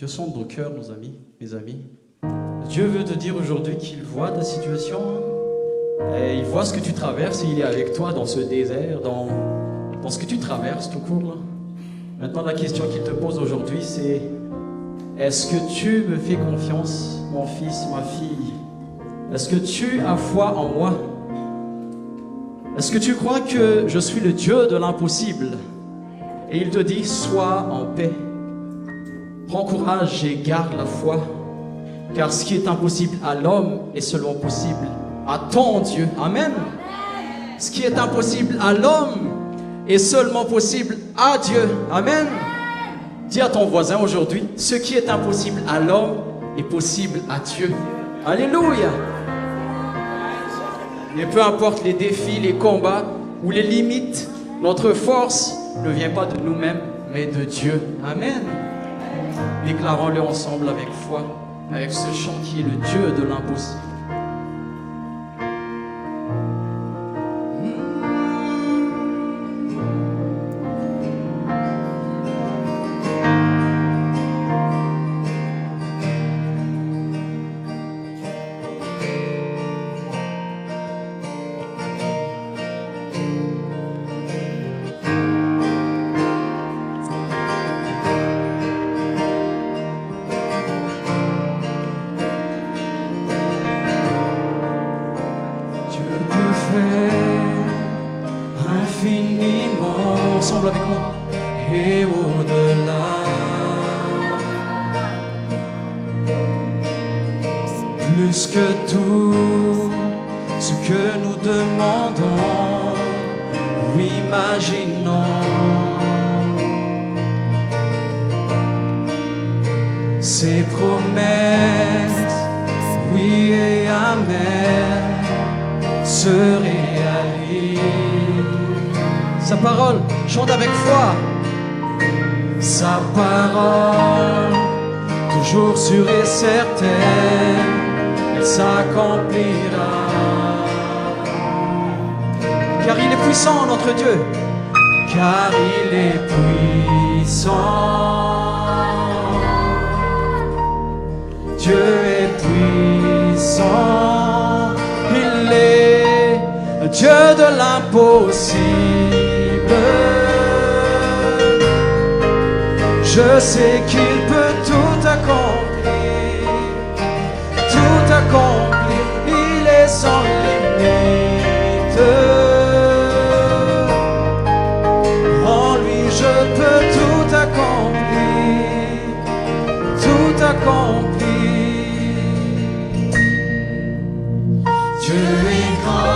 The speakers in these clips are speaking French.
Dieu sonde nos cœurs, nos amis, mes amis. Dieu veut te dire aujourd'hui qu'il voit ta situation. Et il voit ce que tu traverses et il est avec toi dans ce désert, dans ce que tu traverses tout court. Là. Maintenant, la question qu'il te pose aujourd'hui, c'est: est-ce que tu me fais confiance, mon fils, ma fille? Est-ce que tu as foi en moi? Est-ce que tu crois que je suis le Dieu de l'impossible? Et il te dit: sois en paix. Prends courage et garde la foi. Car ce qui est impossible à l'homme est seulement possible à ton Dieu. Amen. Ce qui est impossible à l'homme est seulement possible à Dieu. Amen. Dis à ton voisin aujourd'hui: ce qui est impossible à l'homme est possible à Dieu. Alléluia. Et peu importe les défis, les combats ou les limites, notre force ne vient pas de nous-mêmes, mais de Dieu. Amen. Déclarons-le ensemble avec foi, avec ce chant qui est le Dieu de l'impossible. Infiniment, ensemble avec moi, et au-delà, plus que tout ce que nous demandons ou imaginons, ses promesses, oui et amen, se réalisent. Sa parole, chante avec foi. Sa parole, toujours sûre et certaine, elle s'accomplira. Car il est puissant, notre Dieu. Car il est puissant. Dieu est puissant. Il est Dieu de l'impossible. Je sais qu'il peut tout accomplir, tout accomplir, il est sans limite. En lui je peux tout accomplir, tout accomplir. Dieu est grand.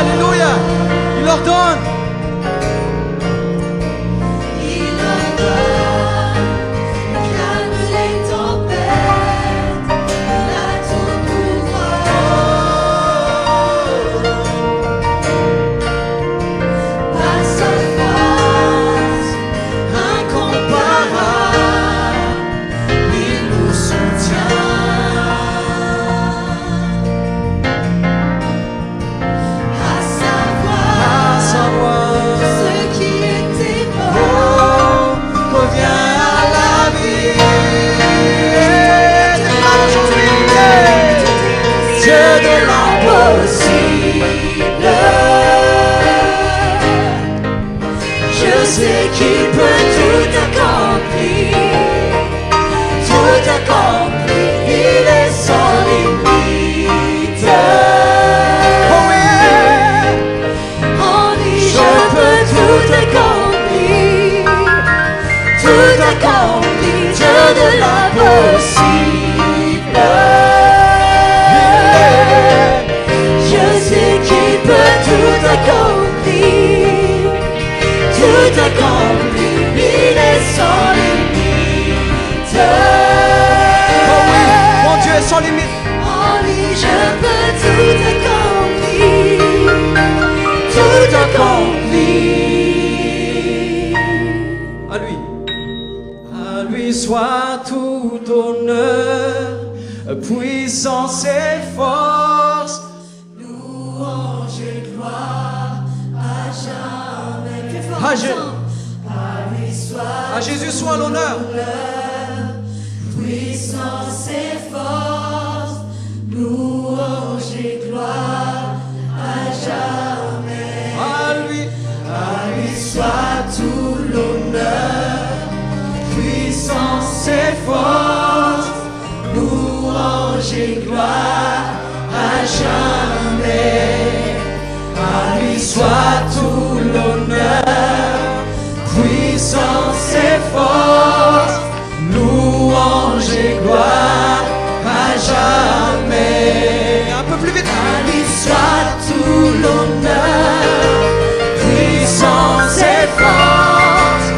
Alléluia, il ordonne. Il ordonne, calme les tempêtes, il a tout pouvoir. Par sa force incomparable, il nous soutient. Je sais qu'il peut tout accomplir, tout accomplir, il est sans limite. Oh yeah. En lui je peux tout accomplir, Dieu de l'impossible. Je sais qu'il peut tout accomplir, tout accomplir, il est sans limite. Oh oui, mon Dieu est sans limite. En lui je peux tout accomplir, tout accomplir. À lui soit tout honneur, puissance et force, Louange et gloire à jamais. À, à Jésus soit l'honneur. Puissance et force, louange et gloire à jamais. À lui Soit tout l'honneur, puissance et force, louange et gloire à jamais. À lui soit tout l'honneur, puissance et force, louange et gloire à jamais. Un peu plus vite. À lui soit tout l'honneur, puissance et force,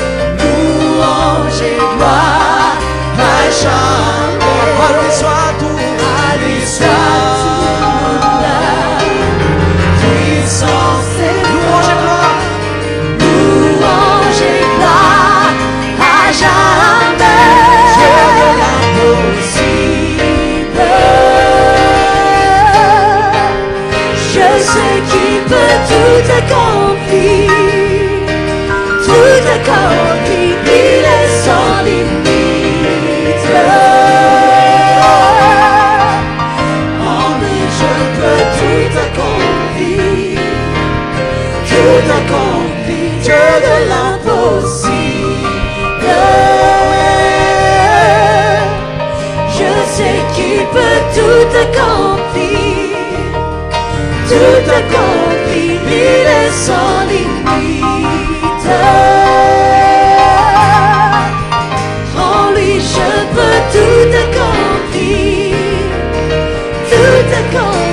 louange et gloire à jamais. À lui soit tout. À lui soit tout l'honneur, puissance et Louange et gloire. louange et gloire à jamais. Dieu de l'impossible, je sais qu'il peut tout accomplir, tout accomplir, il est sans limite. En lui je peux tout accomplir, tout accomplir, Dieu de l'impossible. Je sais qu'il peut tout accomplir, tout accomplir, il est sans limite. En lui je peux tout accomplir, tout accomplir.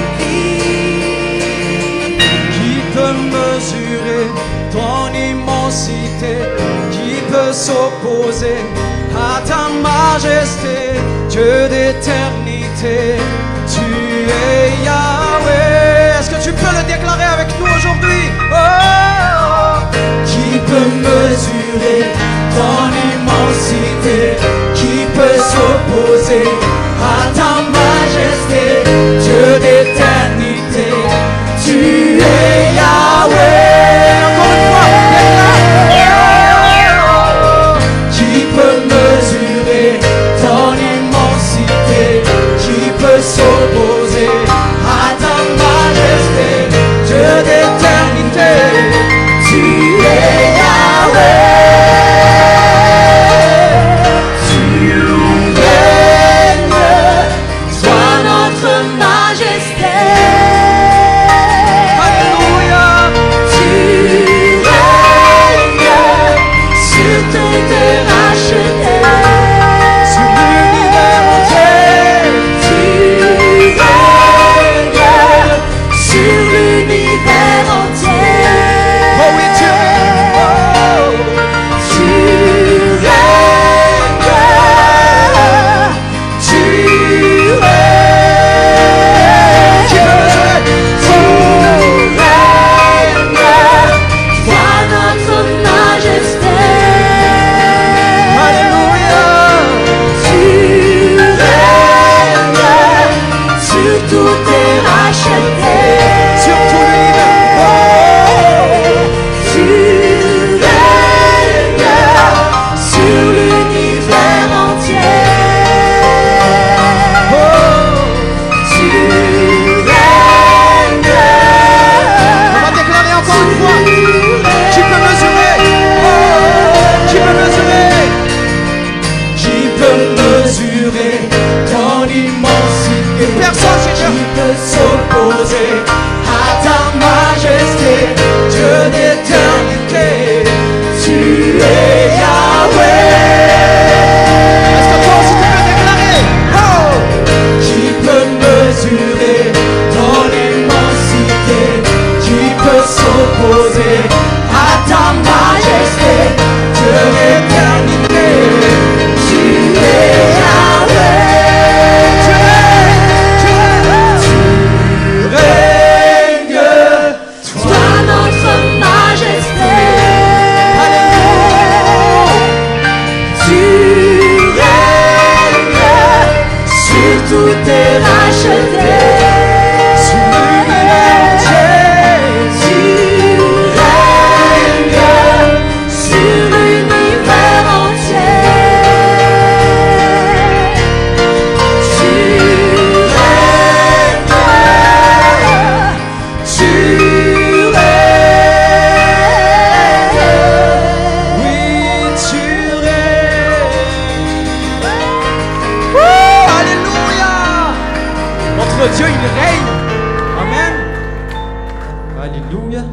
Qui peut mesurer ton immensité? Qui peut s'opposer à ta majesté? Dieu d'éternité, tu es Yahweh. Est-ce que tu peux le déclarer avec nous aujourd'hui? Oh! Qui peut mesurer ton immensité? Qui peut s'opposer à ta majesté? Dieu d'éternité, tu es Yahweh. Encore une fois, Qui peut mesurer ton immensité? Qui peut s'opposer à Alléluia.